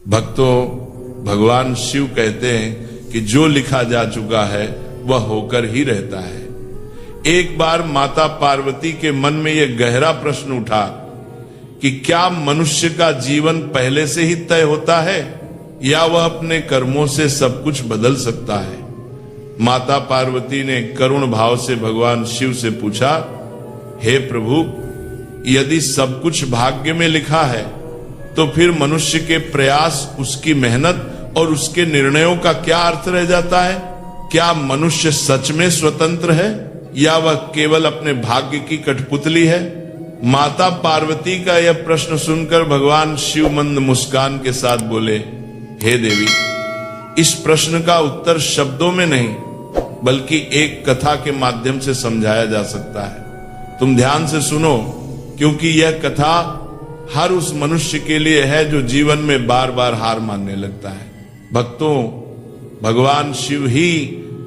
भक्तों, भगवान शिव कहते हैं कि जो लिखा जा चुका है वह होकर ही रहता है। एक बार माता पार्वती के मन में यह गहरा प्रश्न उठा कि क्या मनुष्य का जीवन पहले से ही तय होता है या वह अपने कर्मों से सब कुछ बदल सकता है। माता पार्वती ने करुण भाव से भगवान शिव से पूछा, हे प्रभु, यदि सब कुछ भाग्य में लिखा है तो फिर मनुष्य के प्रयास, उसकी मेहनत और उसके निर्णयों का क्या अर्थ रह जाता है। क्या मनुष्य सच में स्वतंत्र है या वह केवल अपने भाग्य की कठपुतली है। माता पार्वती का यह प्रश्न सुनकर भगवान शिव मंद मुस्कान के साथ बोले, हे देवी, इस प्रश्न का उत्तर शब्दों में नहीं बल्कि एक कथा के माध्यम से समझाया जा सकता है। तुम ध्यान से सुनो, क्योंकि यह कथा हर उस मनुष्य के लिए है जो जीवन में बार बार हार मानने लगता है। भक्तों, भगवान शिव ही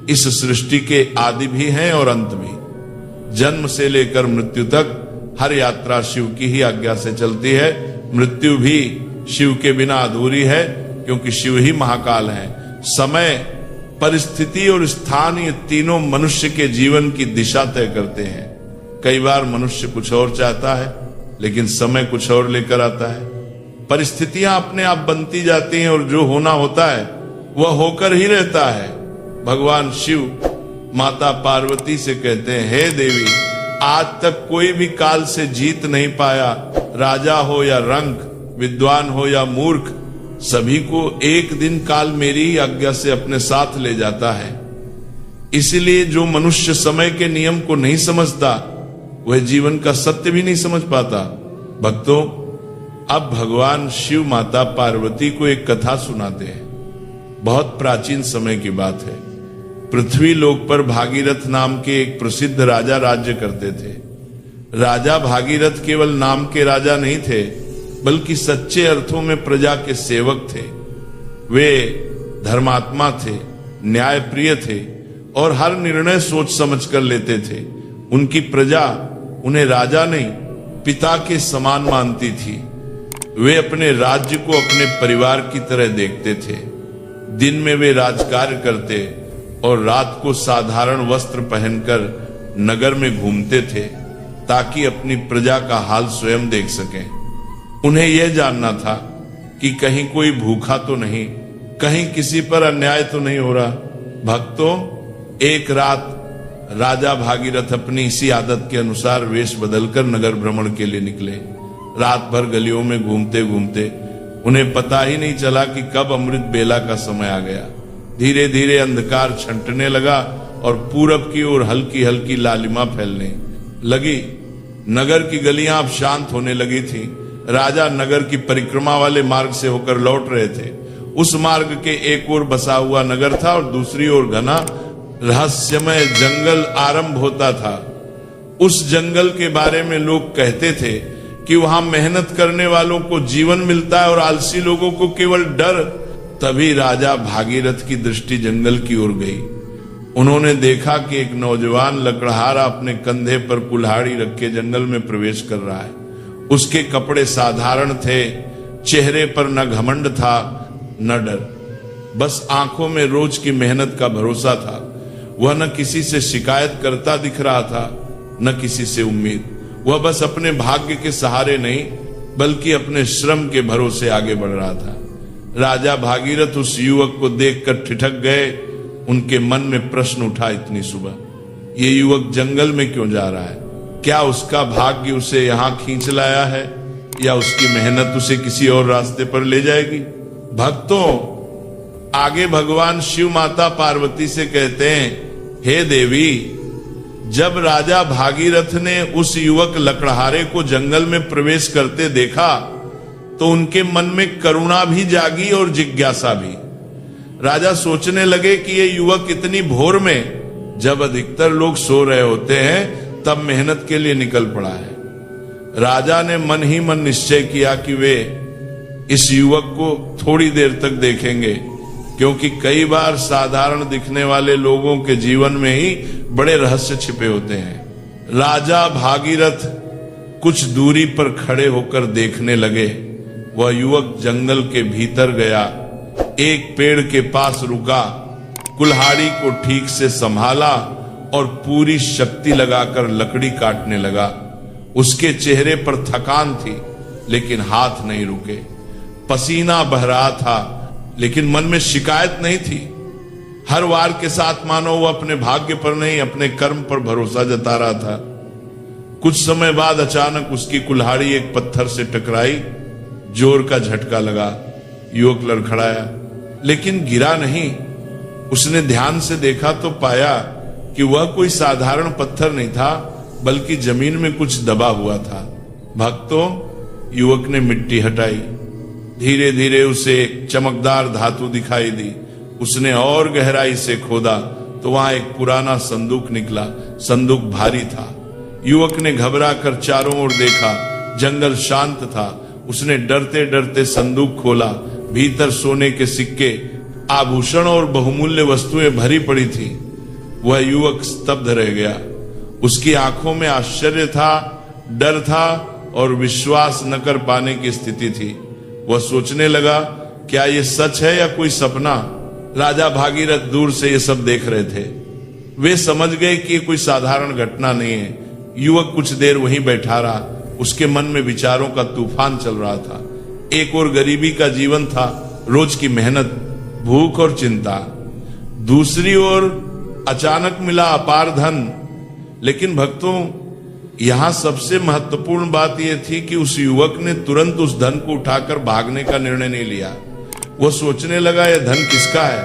इस सृष्टि के आदि भी हैं और अंत भी। जन्म से लेकर मृत्यु तक हर यात्रा शिव की ही आज्ञा से चलती है। मृत्यु भी शिव के बिना अधूरी है, क्योंकि शिव ही महाकाल है। समय, परिस्थिति और स्थान, ये तीनों मनुष्य के जीवन की दिशा तय करते हैं। कई बार मनुष्य कुछ और चाहता है लेकिन समय कुछ और लेकर आता है। परिस्थितियां अपने आप बनती जाती हैं और जो होना होता है वह होकर ही रहता है। भगवान शिव माता पार्वती से कहते हैं, हे देवी, आज तक कोई भी काल से जीत नहीं पाया। राजा हो या रंक, विद्वान हो या मूर्ख, सभी को एक दिन काल मेरी ही आज्ञा से अपने साथ ले जाता है। इसलिए जो मनुष्य समय के नियम को नहीं समझता वह जीवन का सत्य भी नहीं समझ पाता। भक्तों, अब भगवान शिव माता पार्वती को एक कथा सुनाते हैं। बहुत प्राचीन समय की बात है। पृथ्वी लोक पर भागीरथ नाम के एक प्रसिद्ध राजा राज्य करते थे। राजा भागीरथ केवल नाम के राजा नहीं थे बल्कि सच्चे अर्थों में प्रजा के सेवक थे। वे धर्मात्मा थे, न्यायप्रिय थे और हर निर्णय सोच समझ कर लेते थे। उनकी प्रजा उन्हें राजा नहीं, पिता के समान मानती थी। वे अपने राज्य को अपने परिवार की तरह देखते थे। दिन में वे राजकार्य करते और रात को साधारण वस्त्र पहनकर नगर में घूमते थे ताकि अपनी प्रजा का हाल स्वयं देख सकें। उन्हें यह जानना था कि कहीं कोई भूखा तो नहीं, कहीं किसी पर अन्याय तो नहीं हो रहा। भक्तों, एक रात राजा भागीरथ अपनी इसी आदत के अनुसार वेश बदलकर नगर भ्रमण के लिए निकले। रात भर गलियों में घूमते घूमते उन्हें पता ही नहीं चला कि कब अमृत बेला का समय आ गया। धीरे धीरे अंधकार छंटने लगा और पूरब की ओर हल्की हल्की लालिमा फैलने लगी। नगर की गलियां अब शांत होने लगी थी। राजा नगर की परिक्रमा वाले मार्ग से होकर लौट रहे थे। उस मार्ग के एक ओर बसा हुआ नगर था और दूसरी ओर घना रहस्यमय जंगल आरंभ होता था। उस जंगल के बारे में लोग कहते थे कि वहां मेहनत करने वालों को जीवन मिलता है और आलसी लोगों को केवल डर। तभी राजा भागीरथ की दृष्टि जंगल की ओर गई। उन्होंने देखा कि एक नौजवान लकड़हारा अपने कंधे पर कुल्हाड़ी रख के जंगल में प्रवेश कर रहा है। उसके कपड़े साधारण थे, चेहरे पर न घमंड था न डर, बस आंखों में रोज की मेहनत का भरोसा था। वह न किसी से शिकायत करता दिख रहा था न किसी से उम्मीद। वह बस अपने भाग्य के सहारे नहीं बल्कि अपने श्रम के भरोसे आगे बढ़ रहा था। राजा भागीरथ उस युवक को देखकर ठिठक गए। उनके मन में प्रश्न उठा इतनी सुबह, ये युवक जंगल में क्यों जा रहा है? क्या उसका भाग्य उसे यहां खींच लाया है या उसकी मेहनत उसे किसी और रास्ते पर ले जाएगी? भक्तों, आगे भगवान शिव माता पार्वती से कहते हैं, हे देवी, जब राजा भागीरथ ने उस युवक लकड़हारे को जंगल में प्रवेश करते देखा तो उनके मन में करुणा भी जागी और जिज्ञासा भी। राजा सोचने लगे कि ये युवक इतनी भोर में, जब अधिकतर लोग सो रहे होते हैं, तब मेहनत के लिए निकल पड़ा है। राजा ने मन ही मन निश्चय किया कि वे इस युवक को थोड़ी देर तक देखेंगे, क्योंकि कई बार साधारण दिखने वाले लोगों के जीवन में ही बड़े रहस्य छिपे होते हैं। राजा भागीरथ कुछ दूरी पर खड़े होकर देखने लगे। वह युवक जंगल के भीतर गया, एक पेड़ के पास रुका, कुल्हाड़ी को ठीक से संभाला और पूरी शक्ति लगाकर लकड़ी काटने लगा। उसके चेहरे पर थकान थी, लेकिन हाथ नहीं रुके। पसीना बह रहा था, लेकिन मन में शिकायत नहीं थी। हर वार के साथ मानो वो अपने भाग्य पर नहीं, अपने कर्म पर भरोसा जता रहा था। कुछ समय बाद अचानक उसकी कुल्हाड़ी एक पत्थर से टकराई, जोर का झटका लगा। युवक लड़खड़ाया, लेकिन गिरा नहीं। उसने ध्यान से देखा तो पाया कि वह कोई साधारण पत्थर नहीं था, बल्कि जमीन में कुछ दबा हुआ था। भक्तों, युवक ने मिट्टी हटाई। धीरे धीरे उसे एक चमकदार धातु दिखाई दी। उसने और गहराई से खोदा तो वहां एक पुराना संदूक निकला। संदूक भारी था। युवक ने घबरा कर चारों ओर देखा। जंगल शांत था। उसने डरते डरते संदूक खोला। भीतर सोने के सिक्के, आभूषण और बहुमूल्य वस्तुएं भरी पड़ी थी। वह युवक स्तब्ध रह गया। उसकी आंखों में आश्चर्य था, डर था और विश्वास न कर पाने की स्थिति थी। वह सोचने लगा, क्या यह सच है या कोई सपना? राजा भागीरथ दूर से ये सब देख रहे थे। वे समझ गए कि कोई साधारण घटना नहीं है। युवक कुछ देर वहीं बैठा रहा। उसके मन में विचारों का तूफान चल रहा था। एक ओर गरीबी का जीवन था, रोज की मेहनत, भूख और चिंता। दूसरी ओर अचानक मिला अपार धन। लेकिन भक्तों, यहां सबसे महत्वपूर्ण बात यह थी कि उस युवक ने तुरंत उस धन को उठाकर भागने का निर्णय नहीं लिया। वह सोचने लगा, यह धन किसका है?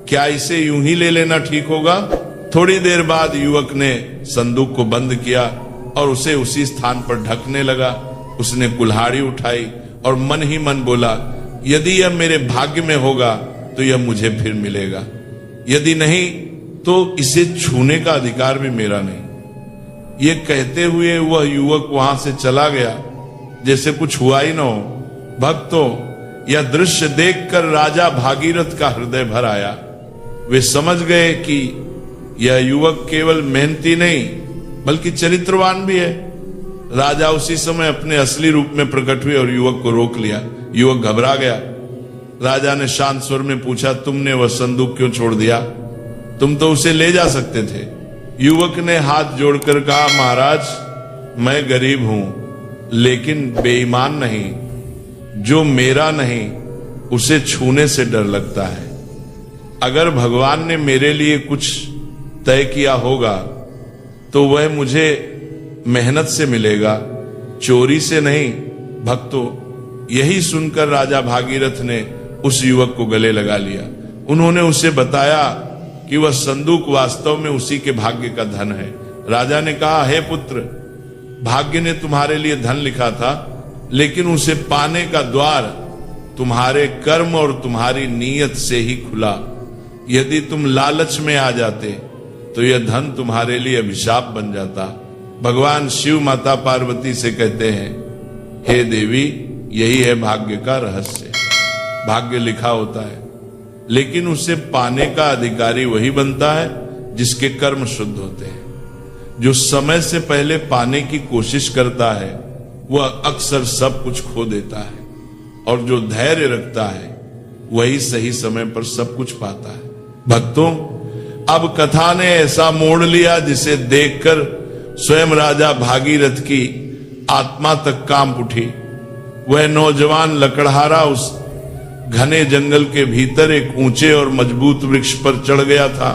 क्या इसे यूं ही ले लेना ठीक होगा? थोड़ी देर बाद युवक ने संदूक को बंद किया और उसे उसी स्थान पर ढकने लगा। उसने कुल्हाड़ी उठाई और मन ही मन बोला, यदि यह मेरे भाग्य में होगा तो यह मुझे फिर मिलेगा, यदि नहीं तो इसे छूने का अधिकार भी मेरा नहीं। ये कहते हुए वह युवक वहां से चला गया, जैसे कुछ हुआ ही न हो। भक्तों, यह दृश्य देखकर राजा भागीरथ का हृदय भर आया। वे समझ गए कि यह युवक केवल मेहनती नहीं बल्कि चरित्रवान भी है। राजा उसी समय अपने असली रूप में प्रकट हुए और युवक को रोक लिया। युवक घबरा गया। राजा ने शांत स्वर में पूछा, तुमने वह संदूक क्यों छोड़ दिया? तुम तो उसे ले जा सकते थे। युवक ने हाथ जोड़कर कहा, महाराज, मैं गरीब हूं लेकिन बेईमान नहीं। जो मेरा नहीं उसे छूने से डर लगता है। अगर भगवान ने मेरे लिए कुछ तय किया होगा तो वह मुझे मेहनत से मिलेगा, चोरी से नहीं। भक्तों, यही सुनकर राजा भागीरथ ने उस युवक को गले लगा लिया। उन्होंने उसे बताया कि वह संदूक वास्तव में उसी के भाग्य का धन है। राजा ने कहा, हे पुत्र, भाग्य ने तुम्हारे लिए धन लिखा था, लेकिन उसे पाने का द्वार तुम्हारे कर्म और तुम्हारी नीयत से ही खुला। यदि तुम लालच में आ जाते तो यह धन तुम्हारे लिए अभिशाप बन जाता। भगवान शिव माता पार्वती से कहते हैं, हे देवी, यही है भाग्य का रहस्य। भाग्य लिखा होता है, लेकिन उसे पाने का अधिकारी वही बनता है जिसके कर्म शुद्ध होते हैं। जो समय से पहले पाने की कोशिश करता है वह अक्सर सब कुछ खो देता है, और जो धैर्य रखता है वही सही समय पर सब कुछ पाता है। भक्तों, अब कथा ने ऐसा मोड़ लिया जिसे देखकर स्वयं राजा भागीरथ की आत्मा तक कांप उठी। वह नौजवान लकड़हारा उस घने जंगल के भीतर एक ऊंचे और मजबूत वृक्ष पर चढ़ गया था।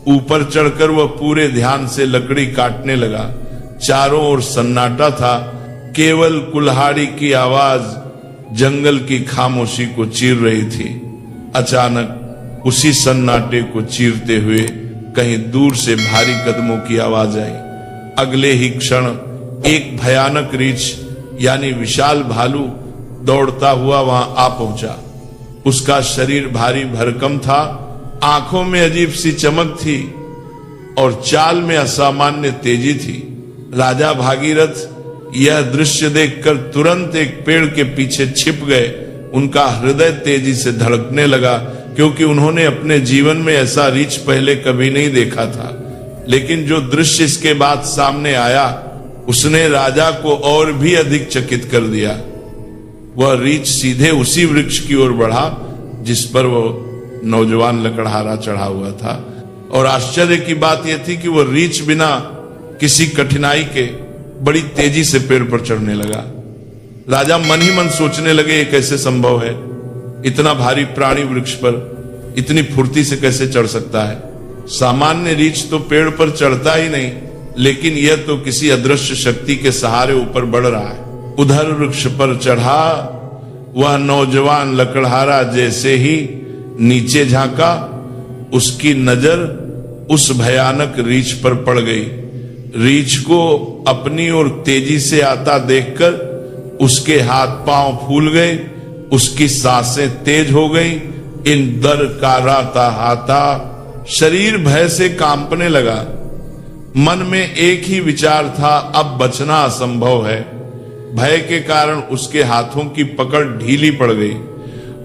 ऊपर चढ़कर वह पूरे ध्यान से लकड़ी काटने लगा। चारों ओर सन्नाटा था। केवल कुल्हाड़ी की आवाज जंगल की खामोशी को चीर रही थी। अचानक उसी सन्नाटे को चीरते हुए कहीं दूर से भारी कदमों की आवाज आई। अगले ही क्षण एक भयानक रीछ यानी विशाल भालू दौड़ता हुआ वहां आ पहुंचा। उसका शरीर भारी भरकम था, आंखों में अजीब सी चमक थी और चाल में असामान्य तेजी थी। राजा भागीरथ यह दृश्य देखकर तुरंत एक पेड़ के पीछे छिप गए। उनका हृदय तेजी से धड़कने लगा, क्योंकि उन्होंने अपने जीवन में ऐसा रीछ पहले कभी नहीं देखा था। लेकिन जो दृश्य इसके बाद सामने आया उसने राजा को और भी अधिक चकित कर दिया। वह रीछ सीधे उसी वृक्ष की ओर बढ़ा जिस पर वो नौजवान लकड़हारा चढ़ा हुआ था। और आश्चर्य की बात यह थी कि वह रीछ बिना किसी कठिनाई के बड़ी तेजी से पेड़ पर चढ़ने लगा। राजा मन ही मन सोचने लगे, ये कैसे संभव है? इतना भारी प्राणी वृक्ष पर इतनी फुर्ती से कैसे चढ़ सकता है? सामान्य रीछ तो पेड़ पर चढ़ता ही नहीं, लेकिन यह तो किसी अदृश्य शक्ति के सहारे ऊपर बढ़ रहा है। उधर वृक्ष पर चढ़ा वह नौजवान लकड़हारा जैसे ही नीचे झांका, उसकी नजर उस भयानक रीछ पर पड़ गई। रीछ को अपनी ओर तेजी से आता देखकर उसके हाथ पांव फूल गए, उसकी सांसें तेज हो गई, इन दर काराता हाथा शरीर भय से कांपने लगा। मन में एक ही विचार था, अब बचना असंभव है। भय के कारण उसके हाथों की पकड़ ढीली पड़ गई।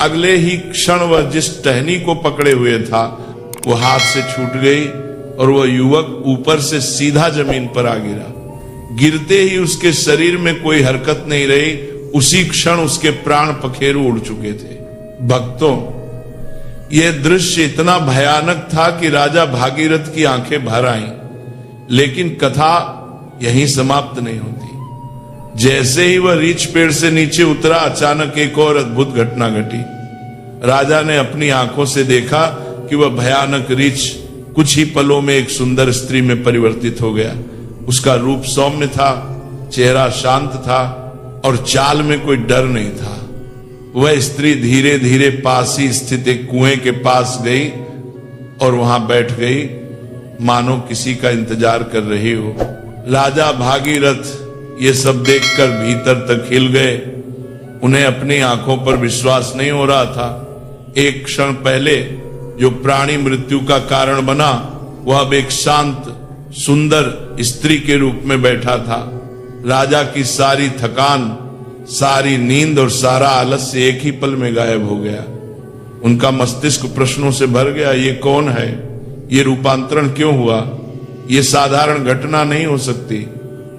अगले ही क्षण वह जिस टहनी को पकड़े हुए था वो हाथ से छूट गई और वह युवक ऊपर से सीधा जमीन पर आ गिरा। गिरते ही उसके शरीर में कोई हरकत नहीं रही। उसी क्षण उसके प्राण पखेरु उड़ चुके थे। भक्तों, यह दृश्य इतना भयानक था कि राजा भागीरथ की आंखें भर आईं। लेकिन कथा यहीं समाप्त नहीं होती। जैसे ही वह रीछ पेड़ से नीचे उतरा, अचानक एक और अद्भुत घटना घटी। राजा ने अपनी आंखों से देखा कि वह भयानक रीछ कुछ ही पलों में एक सुंदर स्त्री में परिवर्तित हो गया। उसका रूप सौम्य था, चेहरा शांत था और चाल में कोई डर नहीं था। वह स्त्री धीरे धीरे पास ही स्थित एक कुएं के पास गई और वहां बैठ गई, मानो किसी का इंतजार कर रही हो। राजा भागीरथ ये सब देखकर भीतर तक हिल गए। उन्हें अपनी आंखों पर विश्वास नहीं हो रहा था। एक क्षण पहले जो प्राणी मृत्यु का कारण बना, वह अब एक शांत सुंदर स्त्री के रूप में बैठा था। राजा की सारी थकान, सारी नींद और सारा आलस्य एक ही पल में गायब हो गया। उनका मस्तिष्क प्रश्नों से भर गया। ये कौन है? ये रूपांतरण क्यों हुआ? ये साधारण घटना नहीं हो सकती।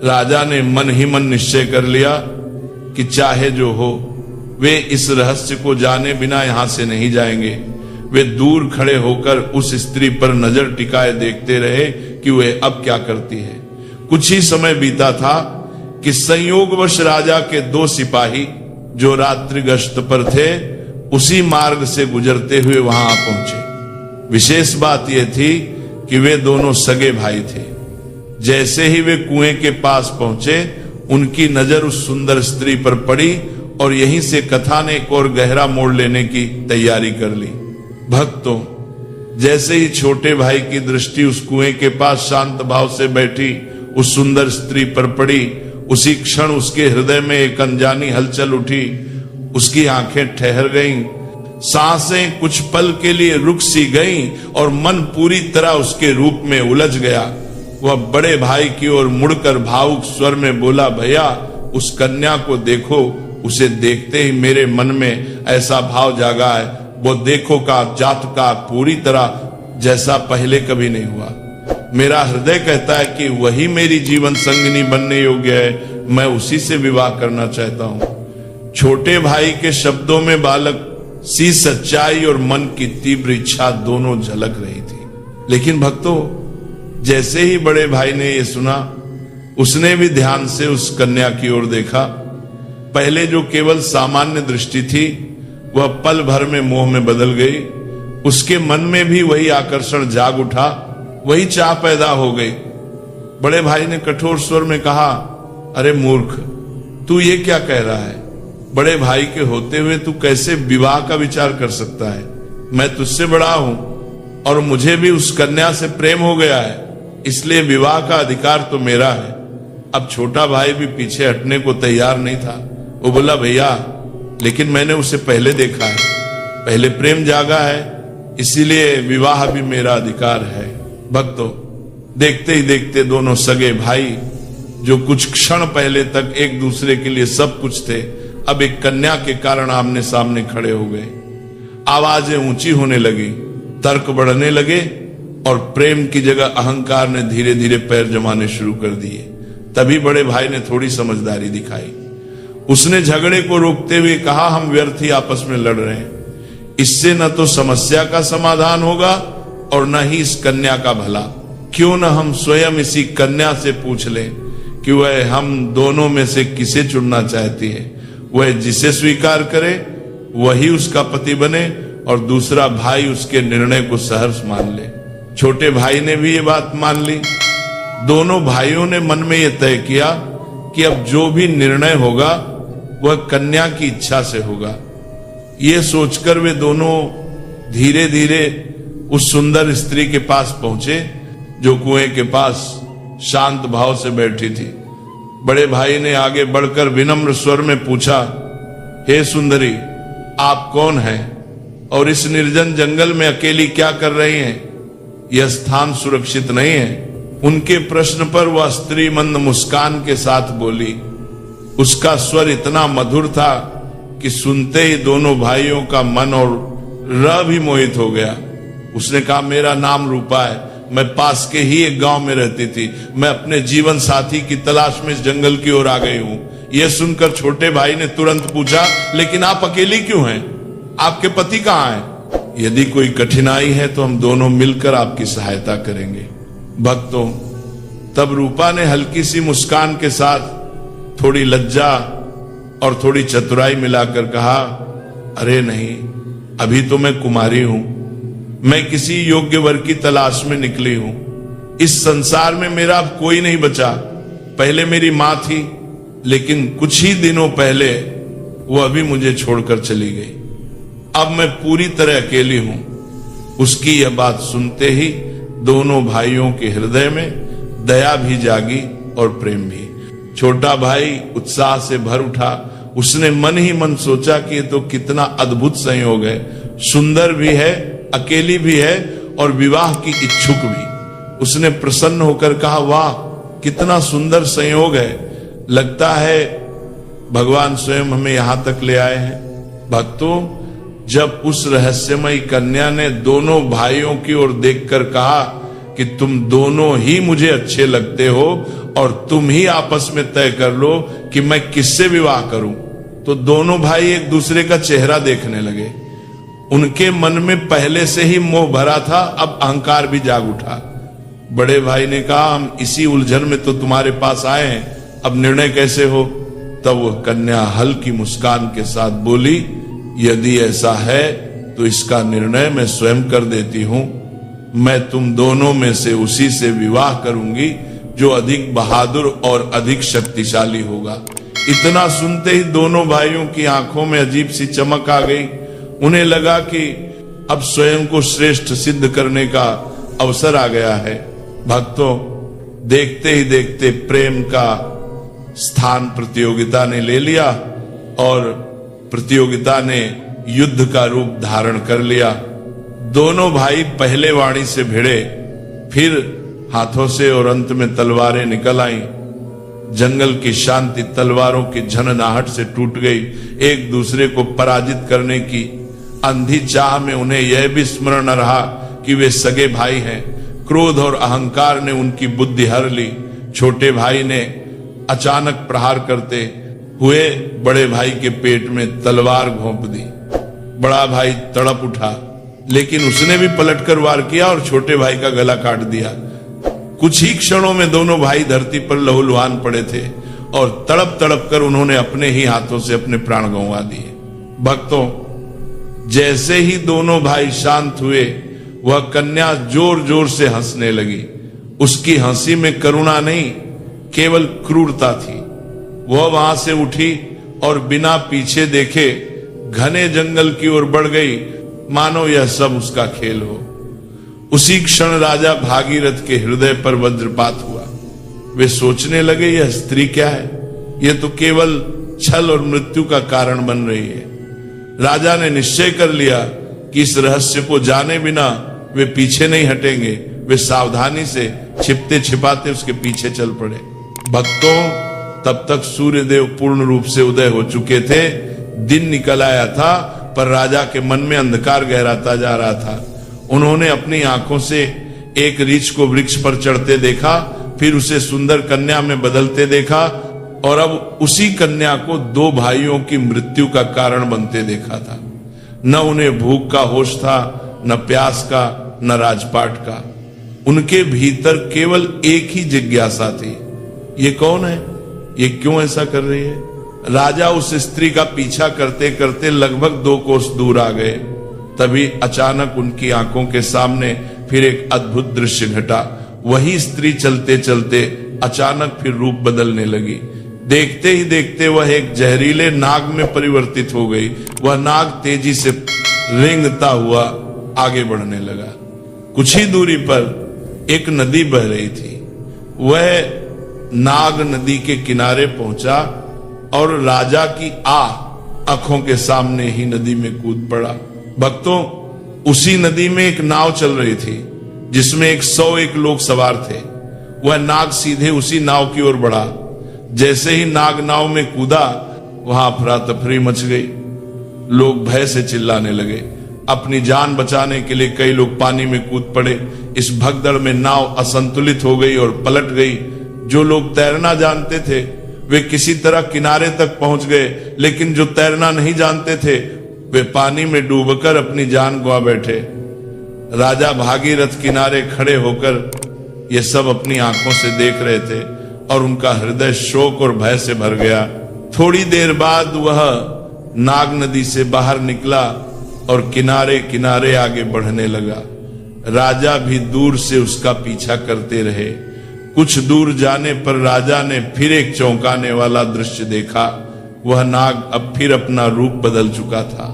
राजा ने मन ही मन निश्चय कर लिया कि चाहे जो हो, वे इस रहस्य को जाने बिना यहां से नहीं जाएंगे। वे दूर खड़े होकर उस स्त्री पर नजर टिकाए देखते रहे कि वे अब क्या करती है। कुछ ही समय बीता था कि संयोगवश राजा के 2 सिपाही जो रात्रि गश्त पर थे, उसी मार्ग से गुजरते हुए वहां आ पहुंचे। विशेष बात यह थी कि वे दोनों सगे भाई थे। जैसे ही वे कुएं के पास पहुंचे, उनकी नजर उस सुंदर स्त्री पर पड़ी और यहीं से कथा ने एक और गहरा मोड़ लेने की तैयारी कर ली। भक्तों, जैसे ही छोटे भाई की दृष्टि उस कुएं के पास शांत भाव से बैठी उस सुंदर स्त्री पर पड़ी, उसी क्षण उसके हृदय में एक अनजानी हलचल उठी। उसकी आंखें ठहर गईं, सांसें कुछ पल के लिए रुक सी गईं और मन पूरी तरह उसके रूप में उलझ गया। वह बड़े भाई की ओर मुड़कर भावुक स्वर में बोला, भैया उस कन्या को देखो। उसे देखते ही मेरे मन में ऐसा भाव जागा है, वो देखो का जात का पूरी तरह जैसा पहले कभी नहीं हुआ। मेरा हृदय कहता है कि वही मेरी जीवन संगिनी बनने योग्य है। मैं उसी से विवाह करना चाहता हूं। छोटे भाई के शब्दों में बालक सी सच्चाई और मन की तीव्र इच्छा दोनों झलक रही थी। लेकिन भक्तों, जैसे ही बड़े भाई ने यह सुना, उसने भी ध्यान से उस कन्या की ओर देखा। पहले जो केवल सामान्य दृष्टि थी, वह पल भर में मोह में बदल गई। उसके मन में भी वही आकर्षण जाग उठा, वही चाह पैदा हो गई। बड़े भाई ने कठोर स्वर में कहा, अरे मूर्ख, तू ये क्या कह रहा है? बड़े भाई के होते हुए तू कैसे विवाह का विचार कर सकता है? मैं तुझसे बड़ा हूं और मुझे भी उस कन्या से प्रेम हो गया है, इसलिए विवाह का अधिकार तो मेरा है। अब छोटा भाई भी पीछे हटने को तैयार नहीं था। वो बोला, भैया लेकिन मैंने उसे पहले देखा है, पहले प्रेम जागा है, इसीलिए विवाह भी मेरा अधिकार है। भक्तों, देखते ही देखते दोनों सगे भाई जो कुछ क्षण पहले तक एक दूसरे के लिए सब कुछ थे, अब एक कन्या के कारण आमने सामने खड़े हो गए। आवाजें ऊंची होने लगी, तर्क बढ़ने लगे और प्रेम की जगह अहंकार ने धीरे धीरे पैर जमाने शुरू कर दिए। तभी बड़े भाई ने थोड़ी समझदारी दिखाई। उसने झगड़े को रोकते हुए कहा, हम व्यर्थ ही आपस में लड़ रहे हैं, इससे न तो समस्या का समाधान होगा और न ही इस कन्या का भला। क्यों न हम स्वयं इसी कन्या से पूछ लें कि वह हम दोनों में से किसे चुनना चाहती है। वह जिसे स्वीकार करे वही उसका पति बने और दूसरा भाई उसके निर्णय को सहर्ष मान ले। छोटे भाई ने भी ये बात मान ली। दोनों भाइयों ने मन में यह तय किया कि अब जो भी निर्णय होगा वह कन्या की इच्छा से होगा। ये सोचकर वे दोनों धीरे धीरे उस सुंदर स्त्री के पास पहुंचे जो कुएं के पास शांत भाव से बैठी थी। बड़े भाई ने आगे बढ़कर विनम्र स्वर में पूछा, हे सुंदरी, आप कौन हैं और इस निर्जन जंगल में अकेली क्या कर रही हैं? यह स्थान सुरक्षित नहीं है। उनके प्रश्न पर वह स्त्री मंद मुस्कान के साथ बोली। उसका स्वर इतना मधुर था कि सुनते ही दोनों भाइयों का मन और रह भी मोहित हो गया। उसने कहा, मेरा नाम रूपा है, मैं पास के ही एक गांव में रहती थी। मैं अपने जीवन साथी की तलाश में इस जंगल की ओर आ गई हूं। यह सुनकर छोटे भाई ने तुरंत पूछा, लेकिन आप अकेली क्यों हैं? आपके पति कहाँ हैं? यदि कोई कठिनाई है तो हम दोनों मिलकर आपकी सहायता करेंगे। भक्तों, तब रूपा ने हल्की सी मुस्कान के साथ थोड़ी लज्जा और थोड़ी चतुराई मिलाकर कहा, अरे नहीं, अभी तो मैं कुमारी हूं। मैं किसी योग्य वर की तलाश में निकली हूं। इस संसार में मेरा अब कोई नहीं बचा। पहले मेरी मां थी, लेकिन कुछ ही दिनों पहले वो अभी मुझे छोड़कर चली गई। अब मैं पूरी तरह अकेली हूं। उसकी यह बात सुनते ही दोनों भाइयों के हृदय में दया भी जागी और प्रेम भी। छोटा भाई उत्साह से भर उठा। उसने मन ही मन सोचा कि ये तो कितना अद्भुत संयोग है, सुंदर भी है, अकेली भी है और विवाह की इच्छुक भी। उसने प्रसन्न होकर कहा, वाह, कितना सुंदर संयोग है। लगता है भगवान स्वयं हमें यहां तक ले आए हैं। भक्तों, जब उस रहस्यमयी कन्या ने दोनों भाइयों की ओर देखकर कहा कि तुम दोनों ही मुझे अच्छे लगते हो और तुम ही आपस में तय कर लो कि मैं किससे विवाह करूं, तो दोनों भाई एक दूसरे का चेहरा देखने लगे। उनके मन में पहले से ही मोह भरा था, अब अहंकार भी जाग उठा। बड़े भाई ने कहा, हम इसी उलझन में तो तुम्हारे पास आए हैं, अब निर्णय कैसे हो? तब वह कन्या हल्की मुस्कान के साथ बोली, यदि ऐसा है तो इसका निर्णय मैं स्वयं कर देती हूं। मैं तुम दोनों में से उसी से विवाह करूंगी जो अधिक बहादुर और अधिक शक्तिशाली होगा। इतना सुनते ही दोनों भाइयों की आंखों में अजीब सी चमक आ गई। उन्हें लगा कि अब स्वयं को श्रेष्ठ सिद्ध करने का अवसर आ गया है। भक्तों, देखते ही देखते प्रेम का स्थान प्रतियोगिता ने ले लिया और प्रतियोगिता ने युद्ध का रूप धारण कर लिया। दोनों भाई पहले वाणी से भिड़े, फिर हाथों से और अंत में तलवारें निकल आईं। जंगल की शांति तलवारों की झननाहट से टूट गई। एक दूसरे को पराजित करने की अंधी चाह में उन्हें यह भी स्मरण न रहा कि वे सगे भाई हैं। क्रोध और अहंकार ने उनकी बुद्धि हर ली। छोटे भाई ने अचानक प्रहार करते हुए बड़े भाई के पेट में तलवार घोंप दी। बड़ा भाई तड़प उठा, लेकिन उसने भी पलटकर वार किया और छोटे भाई का गला काट दिया। कुछ ही क्षणों में दोनों भाई धरती पर लहूलुहान पड़े थे और तड़प तड़प कर उन्होंने अपने ही हाथों से अपने प्राण गंवा दिए। भक्तों, जैसे ही दोनों भाई शांत हुए, वह कन्या जोर जोर से हंसने लगी। उसकी हंसी में करुणा नहीं, केवल क्रूरता थी। वह वहां से उठी और बिना पीछे देखे घने जंगल की ओर बढ़ गई, मानो यह सब उसका खेल हो। उसी क्षण राजा भागीरथ के हृदय पर वज्रपात हुआ। वे सोचने लगे, यह स्त्री क्या है? यह तो केवल छल और मृत्यु का कारण बन रही है। राजा ने निश्चय कर लिया कि इस रहस्य को जाने बिना वे पीछे नहीं हटेंगे। वे सावधानी से छिपते छिपाते उसके पीछे चल पड़े। भक्तों, तब तक सूर्यदेव पूर्ण रूप से उदय हो चुके थे। दिन निकल आया था, पर राजा के मन में अंधकार गहराता जा रहा था। उन्होंने अपनी आंखों से एक रीछ को वृक्ष पर चढ़ते देखा, फिर उसे सुंदर कन्या में बदलते देखा। और अब उसी कन्या को दो भाइयों की मृत्यु का कारण बनते देखा था। न उन्हें भूख का होश था, न प्यास का, न राजपाट का। उनके भीतर केवल एक ही जिज्ञासा थी, ये कौन है, ये क्यों ऐसा कर रही है। राजा उस स्त्री का पीछा करते करते लगभग 2 कोस दूर आ गए। तभी अचानक उनकी आंखों के सामने फिर एक अद्भुत दृश्य घटा। वही स्त्री चलते चलते अचानक फिर रूप बदलने लगी। देखते ही देखते वह एक जहरीले नाग में परिवर्तित हो गई। वह नाग तेजी से रेंगता हुआ आगे बढ़ने लगा। कुछ ही दूरी पर एक नदी बह रही थी। वह नाग नदी के किनारे पहुंचा और राजा की आंखों के सामने ही नदी में कूद पड़ा। भक्तों, उसी नदी में एक नाव चल रही थी जिसमें 101 लोग सवार थे। वह नाग सीधे उसी नाव की ओर बढ़ा। जैसे ही नाग नाव में कूदा, वहां अफरा तफरी मच गई। लोग भय से चिल्लाने लगे। अपनी जान बचाने के लिए कई लोग पानी में कूद पड़े। इस भगदड़ में नाव असंतुलित हो गई और पलट गई। जो लोग तैरना जानते थे वे किसी तरह किनारे तक पहुंच गए, लेकिन जो तैरना नहीं जानते थे वे पानी में डूबकर अपनी जान गंवा बैठे। राजा भागीरथ किनारे खड़े होकर ये सब अपनी आंखों से देख रहे थे और उनका हृदय शोक और भय से भर गया। थोड़ी देर बाद वह नाग नदी से बाहर निकला और किनारे किनारे आगे बढ़ने लगा। राजा भी दूर से उसका पीछा करते रहे। कुछ दूर जाने पर राजा ने फिर एक चौंकाने वाला दृश्य देखा। वह नाग अब फिर अपना रूप बदल चुका था।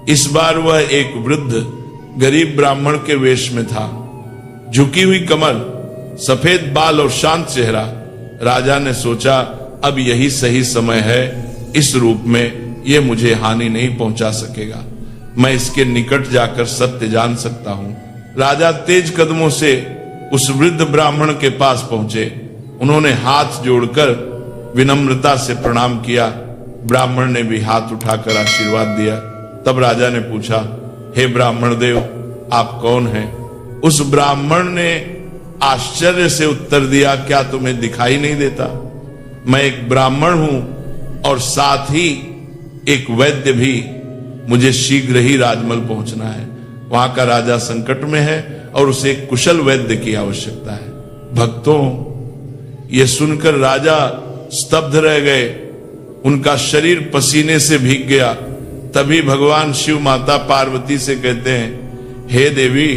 इस बार वह एक वृद्ध गरीब ब्राह्मण के वेश में था। झुकी हुई कमर, सफेद बाल और शांत चेहरा। राजा ने सोचा, अब यही सही समय है। इस रूप में यह मुझे हानि नहीं पहुंचा सकेगा। मैं इसके निकट जाकर सत्य जान सकता हूं। राजा तेज कदमों से उस वृद्ध ब्राह्मण के पास पहुंचे। उन्होंने हाथ जोड़कर विनम्रता से प्रणाम किया। ब्राह्मण ने भी हाथ उठाकर आशीर्वाद दिया। तब राजा ने पूछा, हे ब्राह्मण देव, आप कौन हैं? उस ब्राह्मण ने आश्चर्य से उत्तर दिया, क्या तुम्हें दिखाई नहीं देता? मैं एक ब्राह्मण हूं और साथ ही एक वैद्य भी। मुझे शीघ्र ही राजमहल पहुंचना है। वहां का राजा संकट में है और उसे एक कुशल वैद्य की आवश्यकता है। भक्तों, ये सुनकर राजा स्तब्ध रह गए। उनका शरीर पसीने से भीग गया। तभी भगवान शिव माता पार्वती से कहते हैं, हे देवी,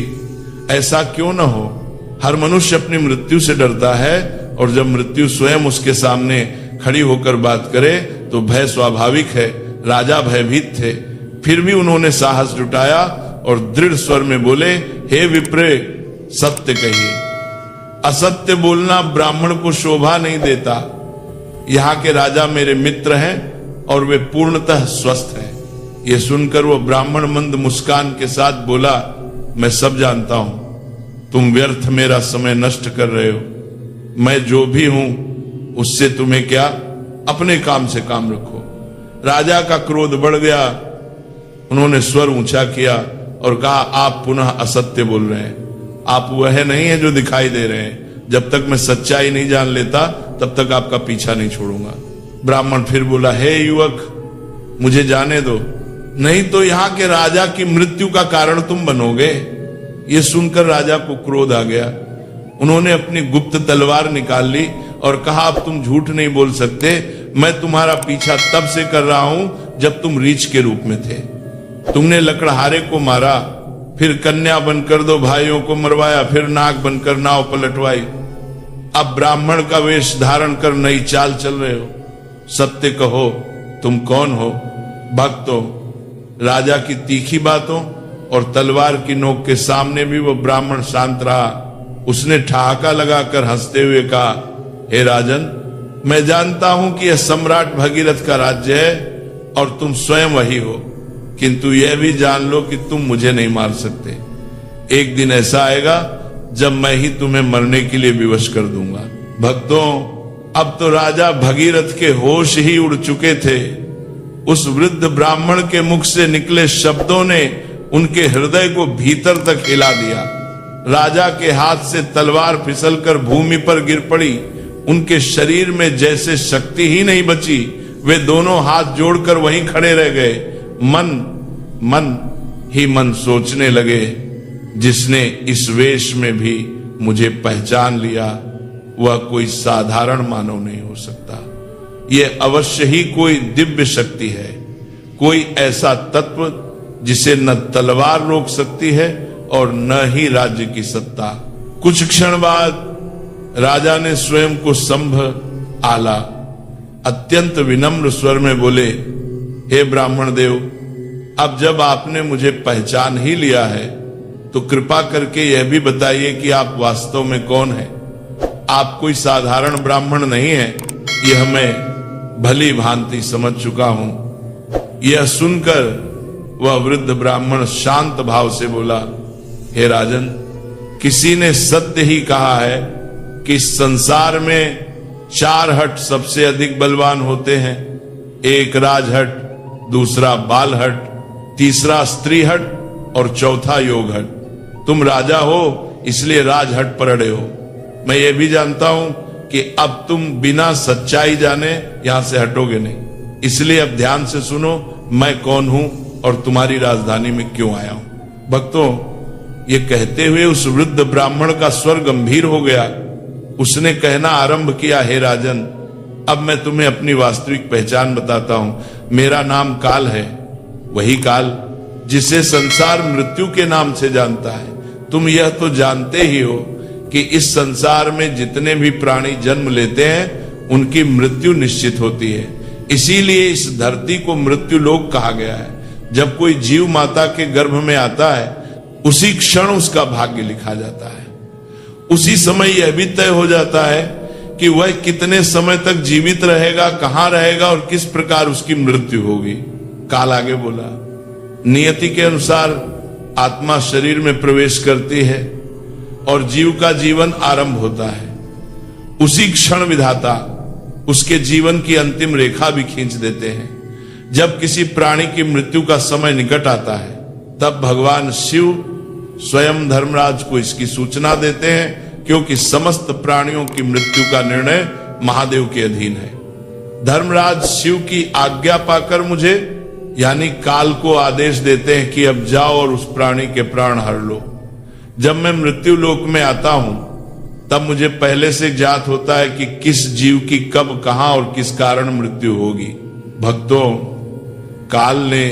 ऐसा क्यों न हो। हर मनुष्य अपनी मृत्यु से डरता है और जब मृत्यु स्वयं उसके सामने खड़ी होकर बात करे तो भय स्वाभाविक है। राजा भयभीत थे, फिर भी उन्होंने साहस जुटाया और दृढ़ स्वर में बोले, हे विप्रे, सत्य कहिए। असत्य बोलना ब्राह्मण को शोभा नहीं देता। यहाँ के राजा मेरे मित्र हैं और वे पूर्णतः स्वस्थ हैं। ये सुनकर वो ब्राह्मण मंद मुस्कान के साथ बोला, मैं सब जानता हूं, तुम व्यर्थ मेरा समय नष्ट कर रहे हो। मैं जो भी हूं उससे तुम्हें क्या, अपने काम से काम रखो। राजा का क्रोध बढ़ गया। उन्होंने स्वर ऊंचा किया और कहा, आप पुनः असत्य बोल रहे हैं। आप वह नहीं है जो दिखाई दे रहे हैं। जब तक मैं सच्चाई नहीं जान लेता तब तक आपका पीछा नहीं छोड़ूंगा। ब्राह्मण फिर बोला, हे युवक, मुझे जाने दो, नहीं तो यहाँ के राजा की मृत्यु का कारण तुम बनोगे। ये सुनकर राजा को क्रोध आ गया। उन्होंने अपनी गुप्त तलवार निकाल ली और कहा, अब तुम झूठ नहीं बोल सकते। मैं तुम्हारा पीछा तब से कर रहा हूं जब तुम रीछ के रूप में थे। तुमने लकड़हारे को मारा, फिर कन्या बनकर 2 भाइयों को मरवाया, फिर नाग बनकर नाव पलटवाई। अब ब्राह्मण का वेश धारण कर नई चाल चल रहे हो। सत्य कहो, तुम कौन हो? भक्तों, राजा की तीखी बातों और तलवार की नोक के सामने भी वो ब्राह्मण शांत रहा। उसने ठहाका लगाकर हंसते हुए कहा, हे राजन, मैं जानता हूं कि यह सम्राट भगीरथ का राज्य है और तुम स्वयं वही हो, किंतु यह भी जान लो कि तुम मुझे नहीं मार सकते। एक दिन ऐसा आएगा जब मैं ही तुम्हें मरने के लिए विवश कर दूंगा। भक्तों, अब तो राजा भगीरथ के होश ही उड़ चुके थे। उस वृद्ध ब्राह्मण के मुख से निकले शब्दों ने उनके हृदय को भीतर तक हिला दिया। राजा के हाथ से तलवार फिसलकर भूमि पर गिर पड़ी। उनके शरीर में जैसे शक्ति ही नहीं बची, वे दोनों हाथ जोड़कर वहीं खड़े रह गए। मन ही मन सोचने लगे, जिसने इस वेश में भी मुझे पहचान लिया वह कोई साधारण मानव नहीं हो सकता। यह अवश्य ही कोई दिव्य शक्ति है, कोई ऐसा तत्व जिसे न तलवार रोक सकती है और न ही राज्य की सत्ता। कुछ क्षण बाद राजा ने स्वयं को संभ आला, अत्यंत विनम्र स्वर में बोले, हे ब्राह्मण देव, अब जब आपने मुझे पहचान ही लिया है तो कृपा करके यह भी बताइए कि आप वास्तव में कौन हैं। आप कोई साधारण ब्राह्मण नहीं है, यह मैं भली भांति समझ चुका हूं। यह सुनकर वह वृद्ध ब्राह्मण शांत भाव से बोला, हे राजन, किसी ने सत्य ही कहा है कि इस संसार में 4 हट सबसे अधिक बलवान होते हैं। एक राजहट, दूसरा बाल हट, तीसरा स्त्री हट और चौथा योग हट। तुम राजा हो इसलिए राजहट पर अड़े हो। मैं ये भी जानता हूं कि अब तुम बिना सच्चाई जाने यहां से हटोगे नहीं, इसलिए अब ध्यान से सुनो मैं कौन हूं और तुम्हारी राजधानी में क्यों आया हूं। भक्तों, ये कहते हुए उस वृद्ध ब्राह्मण का स्वर गंभीर हो गया। उसने कहना आरंभ किया, हे राजन, अब मैं तुम्हें अपनी वास्तविक पहचान बताता हूं। मेरा नाम काल है, वही काल जिसे संसार मृत्यु के नाम से जानता है। तुम यह तो जानते ही हो कि इस संसार में जितने भी प्राणी जन्म लेते हैं उनकी मृत्यु निश्चित होती है। इसीलिए इस धरती को मृत्यु लोक कहा गया है। जब कोई जीव माता के गर्भ में आता है उसी क्षण उसका भाग्य लिखा जाता है। उसी समय यह भी तय हो जाता है कि वह कितने समय तक जीवित रहेगा, कहां रहेगा और किस प्रकार उसकी मृत्यु होगी। काल आगे बोला, नियति के अनुसार आत्मा शरीर में प्रवेश करती है और जीव का जीवन आरंभ होता है। उसी क्षण विधाता उसके जीवन की अंतिम रेखा भी खींच देते हैं। जब किसी प्राणी की मृत्यु का समय निकट आता है तब भगवान शिव स्वयं धर्मराज को इसकी सूचना देते हैं, क्योंकि समस्त प्राणियों की मृत्यु का निर्णय महादेव के अधीन है। धर्मराज शिव की आज्ञा पाकर मुझे यानी काल को आदेश देते हैं कि अब जाओ और उस प्राणी के प्राण हर लो। जब मैं मृत्यु लोक में आता हूं तब मुझे पहले से ज्ञात होता है कि किस जीव की कब, कहां और किस कारण मृत्यु होगी। भक्तों, काल ने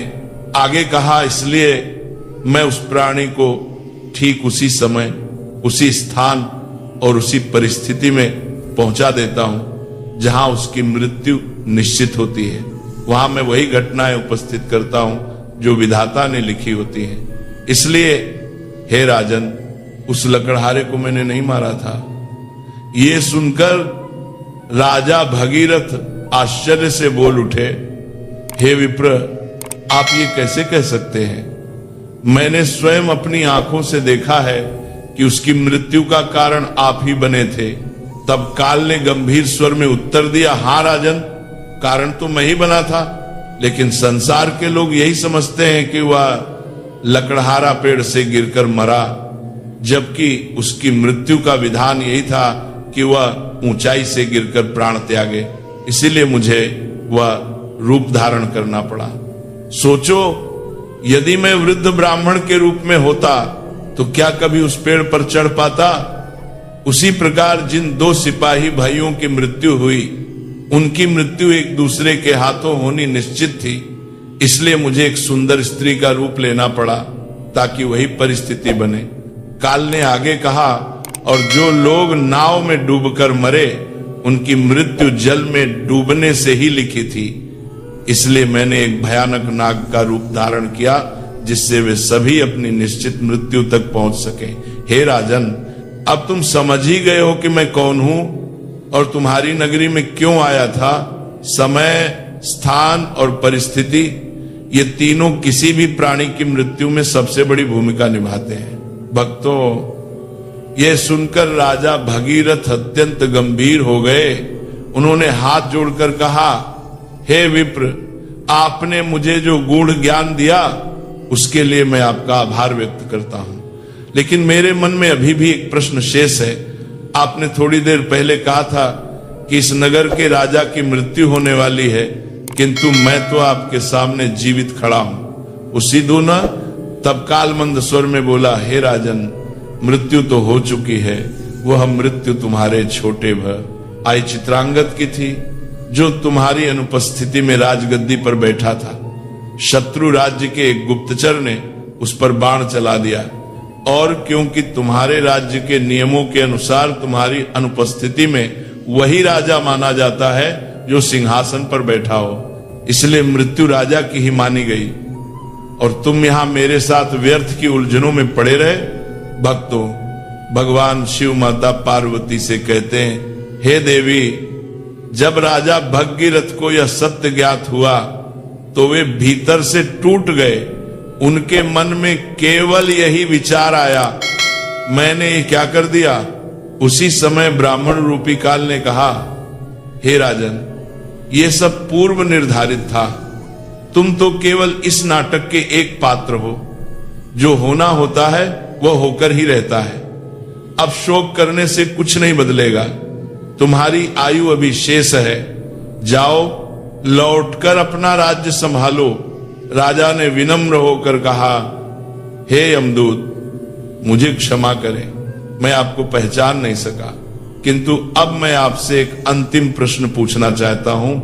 आगे कहा, इसलिए मैं उस प्राणी को ठीक उसी समय, उसी स्थान और उसी परिस्थिति में पहुंचा देता हूं जहां उसकी मृत्यु निश्चित होती है। वहां मैं वही घटनाएं उपस्थित करता हूं जो विधाता ने लिखी होती हैं। इसलिए हे राजन, उस लकड़हारे को मैंने नहीं मारा था। ये सुनकर राजा भगीरथ आश्चर्य से बोल उठे, हे विप्र, आप ये कैसे कह सकते हैं? मैंने स्वयं अपनी आंखों से देखा है कि उसकी मृत्यु का कारण आप ही बने थे। तब काल ने गंभीर स्वर में उत्तर दिया, हां राजन, कारण तो मैं ही बना था, लेकिन संसार के लोग यही समझते हैं कि वह लकड़हारा पेड़ से गिरकर मरा, जबकि उसकी मृत्यु का विधान यही था कि वह ऊंचाई से गिरकर प्राण त्यागे। इसीलिए मुझे वह रूप धारण करना पड़ा। सोचो, यदि मैं वृद्ध ब्राह्मण के रूप में होता तो क्या कभी उस पेड़ पर चढ़ पाता? उसी प्रकार जिन 2 सिपाही भाइयों की मृत्यु हुई, उनकी मृत्यु एक दूसरे के हाथों होनी निश्चित थी। इसलिए मुझे एक सुंदर स्त्री का रूप लेना पड़ा ताकि वही परिस्थिति बने। काल ने आगे कहा, और जो लोग नाव में डूबकर मरे उनकी मृत्यु जल में डूबने से ही लिखी थी। इसलिए मैंने एक भयानक नाग का रूप धारण किया जिससे वे सभी अपनी निश्चित मृत्यु तक पहुंच सके। हे राजन, अब तुम समझ ही गए हो कि मैं कौन हूं और तुम्हारी नगरी में क्यों आया था। समय, स्थान और परिस्थिति, ये तीनों किसी भी प्राणी की मृत्यु में सबसे बड़ी भूमिका निभाते हैं। भक्तों, यह सुनकर राजा भगीरथ अत्यंत गंभीर हो गए। उन्होंने हाथ जोड़कर कहा, हे विप्र, आपने मुझे जो गूढ़ ज्ञान दिया उसके लिए मैं आपका आभार व्यक्त करता हूं, लेकिन मेरे मन में अभी भी एक प्रश्न शेष है। आपने थोड़ी देर पहले कहा था कि इस नगर के राजा की मृत्यु होने वाली है, किंतु मैं तो आपके सामने जीवित खड़ा हूं। उसी दूना तब कालमंद स्वर में बोला, हे राजन, मृत्यु तो हो चुकी है, वह मृत्यु तुम्हारे छोटे आई चित्रांगद की थी, जो तुम्हारी अनुपस्थिति में राजगद्दी पर बैठा था। शत्रु राज्य के एक गुप्तचर ने उस पर बाण चला दिया, और क्योंकि तुम्हारे राज्य के नियमों के अनुसार तुम्हारी अनुपस्थिति में वही राजा माना जाता है जो सिंहासन पर बैठा हो, इसलिए मृत्यु राजा की ही मानी गई, और तुम यहां मेरे साथ व्यर्थ की उलझनों में पड़े रहे। भक्तों, भगवान शिव माता पार्वती से कहते हैं, हे देवी, जब राजा भगीरथ को यह सत्य ज्ञात हुआ तो वे भीतर से टूट गए। उनके मन में केवल यही विचार आया, मैंने ये क्या कर दिया। उसी समय ब्राह्मण रूपी काल ने कहा, हे राजन, ये सब पूर्व निर्धारित था, तुम तो केवल इस नाटक के एक पात्र हो। जो होना होता है वह होकर ही रहता है। अब शोक करने से कुछ नहीं बदलेगा, तुम्हारी आयु अभी शेष है, जाओ लौटकर अपना राज्य संभालो। राजा ने विनम्र होकर कहा, हे यमदूत, मुझे क्षमा करें, मैं आपको पहचान नहीं सका, किंतु अब मैं आपसे एक अंतिम प्रश्न पूछना चाहता हूं।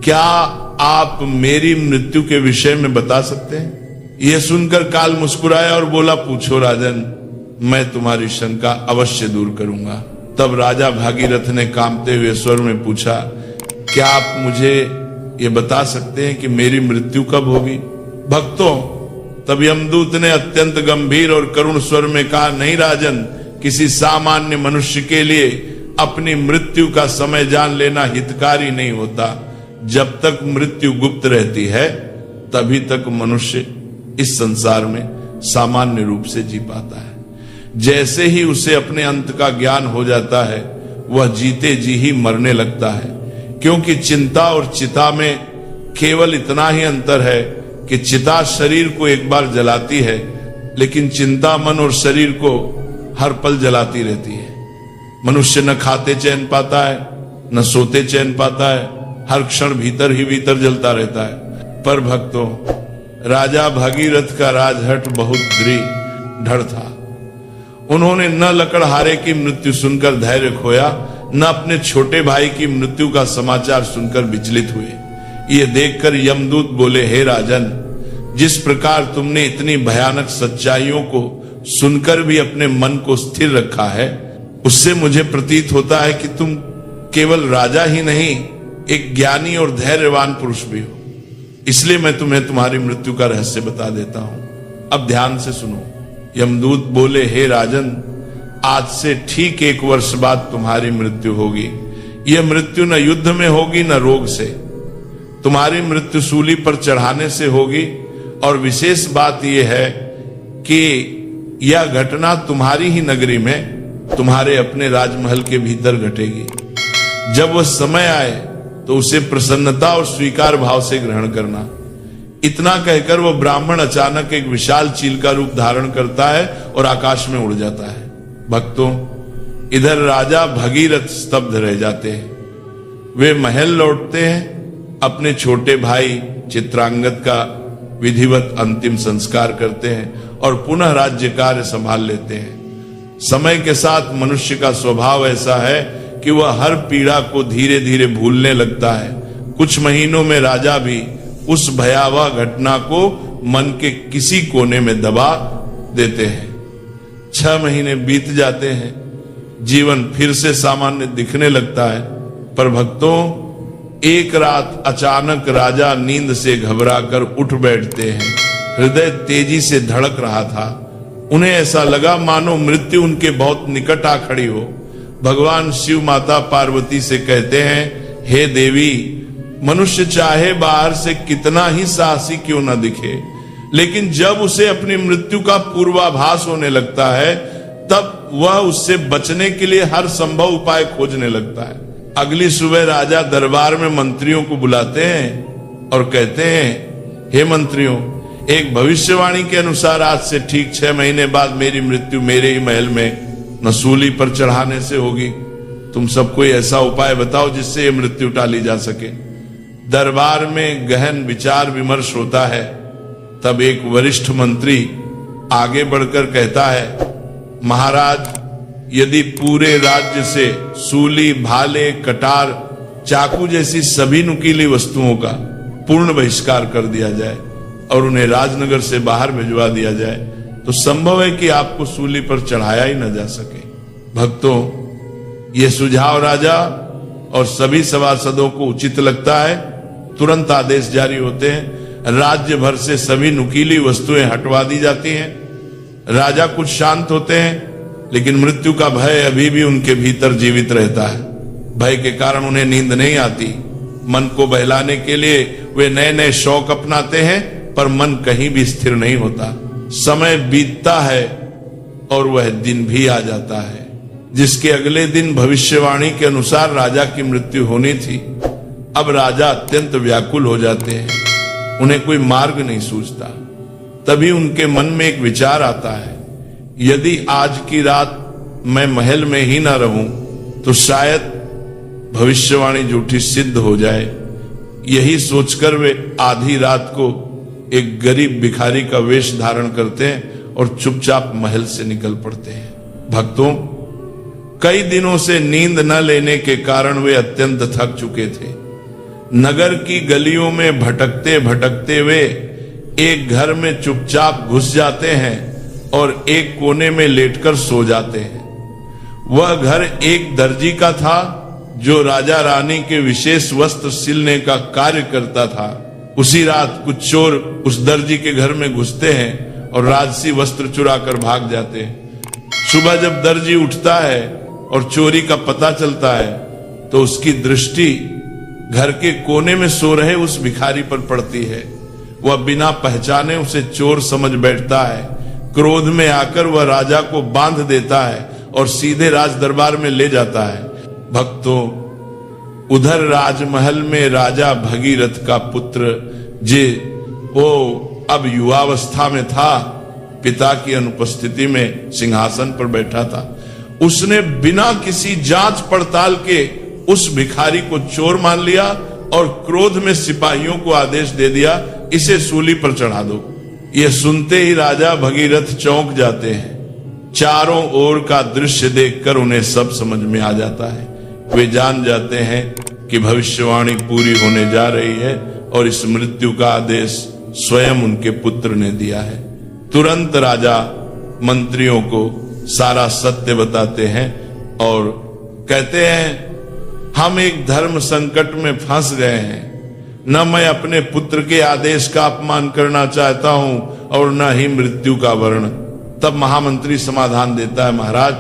क्या आप मेरी मृत्यु के विषय में बता सकते हैं? यह सुनकर काल मुस्कुराया और बोला, पूछो राजन, मैं तुम्हारी शंका अवश्य दूर करूंगा। तब राजा भागीरथ ने कांपते हुए स्वर में पूछा, क्या आप मुझे ये बता सकते हैं कि मेरी मृत्यु कब होगी? भक्तों, तब यमदूत ने अत्यंत गंभीर और करुण स्वर में कहा, नहीं राजन, किसी सामान्य मनुष्य के लिए अपनी मृत्यु का समय जान लेना हितकारी नहीं होता। जब तक मृत्यु गुप्त रहती है तभी तक मनुष्य इस संसार में सामान्य रूप से जी पाता है। जैसे ही उसे अपने अंत का ज्ञान हो जाता है, वह जीते जी ही मरने लगता है, क्योंकि चिंता और चिता में केवल इतना ही अंतर है कि चिता शरीर को एक बार जलाती है, लेकिन चिंता मन और शरीर को हर पल जलाती रहती है। मनुष्य न खाते चैन पाता है, न सोते चैन पाता है, हर क्षण भीतर ही भीतर जलता रहता है। पर भक्तों, राजा भगीरथ का राजहट बहुत दृढ़ था। उन्होंने न लकड़हारे की मृत्यु सुनकर धैर्य खोया, न अपने छोटे भाई की मृत्यु का समाचार सुनकर विचलित हुए। ये देखकर यमदूत बोले, हे राजन, जिस प्रकार तुमने इतनी भयानक सच्चाइयों को सुनकर भी अपने मन को स्थिर रखा है, उससे मुझे प्रतीत होता है कि तुम केवल राजा ही नहीं, एक ज्ञानी और धैर्यवान पुरुष भी हो। इसलिए मैं तुम्हें तुम्हारी मृत्यु का रहस्य बता देता हूं। अब ध्यान से सुनो। यमदूत बोले, हे राजन, आज से ठीक 1 वर्ष बाद तुम्हारी मृत्यु होगी। यह मृत्यु न युद्ध में होगी न रोग से, तुम्हारी मृत्यु सूली पर चढ़ाने से होगी। और विशेष बात यह है कि यह घटना तुम्हारी ही नगरी में, तुम्हारे अपने राजमहल के भीतर घटेगी। जब वह समय आए तो उसे प्रसन्नता और स्वीकार भाव से ग्रहण करना। इतना कहकर वह ब्राह्मण अचानक एक विशाल चील का रूप धारण करता है और आकाश में उड़ जाता है। भक्तों, इधर राजा भगीरथ स्तब्ध रह जाते हैं। वे महल लौटते हैं, अपने छोटे भाई चित्रांगद का विधिवत अंतिम संस्कार करते हैं और पुनः राज्य कार्य संभाल लेते हैं। समय के साथ मनुष्य का स्वभाव ऐसा है कि वह हर पीड़ा को धीरे धीरे भूलने लगता है। कुछ महीनों में राजा भी उस भयावह घटना को मन के किसी कोने में दबा देते हैं। 6 महीने बीत जाते हैं, जीवन फिर से सामान्य दिखने लगता है। पर भक्तों, एक रात अचानक राजा नींद से घबराकर उठ बैठते हैं। हृदय तेजी से धड़क रहा था। उन्हें ऐसा लगा मानो मृत्यु उनके बहुत निकट आ खड़ी हो। भगवान शिव माता पार्वती से कहते हैं, हे देवी, मनुष्य चाहे बाहर से कितना ही साहसी क्यों न दिखे, लेकिन जब उसे अपनी मृत्यु का पूर्वाभास होने लगता है, तब वह उससे बचने के लिए हर संभव उपाय खोजने लगता है। अगली सुबह राजा दरबार में मंत्रियों को बुलाते हैं और कहते हैं, हे मंत्रियों, एक भविष्यवाणी के अनुसार आज से ठीक 6 महीने बाद मेरी मृत्यु मेरे ही महल में न सूली पर चढ़ाने से होगी तुम सब कोई ऐसा उपाय बताओ जिससे ये मृत्यु टाली जा सके। दरबार में गहन विचार विमर्श होता है। तब एक वरिष्ठ मंत्री आगे बढ़कर कहता है, महाराज, यदि पूरे राज्य से सूली, भाले, कटार, चाकू जैसी सभी नुकीली वस्तुओं का पूर्ण बहिष्कार कर दिया जाए और उन्हें राजनगर से बाहर भिजवा दिया जाए तो संभव है कि आपको सूली पर चढ़ाया ही न जा सके। भक्तों, ये सुझाव राजा और सभी सभासदों को उचित लगता है। तुरंत आदेश जारी होते हैं। राज्य भर से सभी नुकीली वस्तुएं हटवा दी जाती हैं। राजा कुछ शांत होते हैं, लेकिन मृत्यु का भय अभी भी उनके भीतर जीवित रहता है। भय के कारण उन्हें नींद नहीं आती। मन को बहलाने के लिए वे नए नए शौक अपनाते हैं, पर मन कहीं भी स्थिर नहीं होता। समय बीतता है और वह दिन भी आ जाता है जिसके अगले दिन भविष्यवाणी के अनुसार राजा की मृत्यु होनी थी। अब राजा अत्यंत व्याकुल हो जाते हैं। उन्हें कोई मार्ग नहीं सूझता। तभी उनके मन में एक विचार आता है, यदि आज की रात मैं महल में ही ना रहूं तो शायद भविष्यवाणी झूठी सिद्ध हो जाए। यही सोचकर वे आधी रात को एक गरीब भिखारी का वेश धारण करते हैं और चुपचाप महल से निकल पड़ते हैं। भक्तों, कई दिनों से नींद न लेने के कारण वे अत्यंत थक चुके थे। नगर की गलियों में भटकते भटकते वे एक घर में चुपचाप घुस जाते हैं और एक कोने में लेटकर सो जाते हैं। वह घर एक दर्जी का था जो राजा रानी के विशेष वस्त्र सिलने का कार्य करता था। उसी रात कुछ चोर उस दर्जी के घर में घुसते हैं और राजसी वस्त्र चुरा कर भाग जाते हैं। सुबह जब दर्जी उठता है और चोरी का पता चलता है तो उसकी दृष्टि घर के कोने में सो रहे उस भिखारी पर पड़ती है। वह बिना पहचाने उसे चोर समझ बैठता है। क्रोध में आकर वह राजा को बांध देता है और सीधे राज दरबार में ले जाता है। भक्तों, उधर राजमहल में राजा भगीरथ का पुत्र वो अब युवावस्था में था, पिता की अनुपस्थिति में सिंहासन पर बैठा था। उसने बिना किसी जांच पड़ताल के उस भिखारी को चोर मान लिया और क्रोध में सिपाहियों को आदेश दे दिया, इसे सूली पर चढ़ा दो। यह सुनते ही राजा भगीरथ चौंक जाते हैं। चारों ओर का दृश्य देखकर उन्हें सब समझ में आ जाता है। वे जान जाते हैं कि भविष्यवाणी पूरी होने जा रही है और इस मृत्यु का आदेश स्वयं उनके पुत्र ने दिया है। तुरंत राजा मंत्रियों को सारा सत्य बताते हैं और कहते हैं, हम एक धर्म संकट में फंस गए हैं। न मैं अपने पुत्र के आदेश का अपमान करना चाहता हूं और न ही मृत्यु का वर्ण। तब महामंत्री समाधान देता है, महाराज,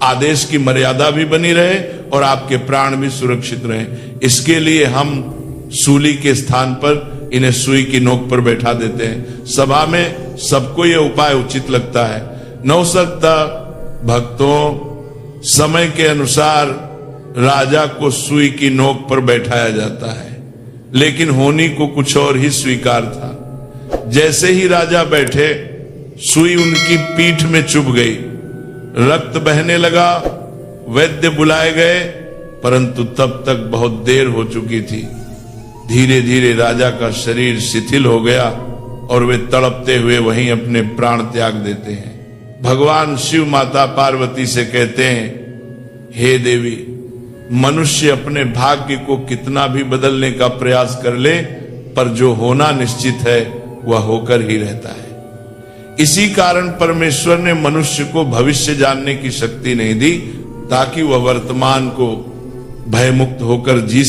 आदेश की मर्यादा भी बनी रहे और आपके प्राण भी सुरक्षित रहे, इसके लिए हम सूली के स्थान पर इन्हें सुई की नोक पर बैठा देते हैं। सभा में सबको यह उपाय उचित लगता है। न हो सकता भक्तों, समय के अनुसार राजा को सुई की नोक पर बैठाया जाता है, लेकिन होनी को कुछ और ही स्वीकार था। जैसे ही राजा बैठे, सुई उनकी पीठ में चुभ गई, रक्त बहने लगा। वैद्य बुलाए गए, परंतु तब तक बहुत देर हो चुकी थी। धीरे धीरे राजा का शरीर शिथिल हो गया और वे तड़पते हुए वहीं अपने प्राण त्याग देते हैं। भगवान शिव माता पार्वती से कहते हैं, हे देवी, मनुष्य अपने भाग्य को कितना भी बदलने का प्रयास कर ले, पर जो होना निश्चित है वह होकर ही रहता है। इसी कारण परमेश्वर ने मनुष्य को भविष्य जानने की शक्ति नहीं दी, ताकि वह वर्तमान को भयमुक्त होकर जी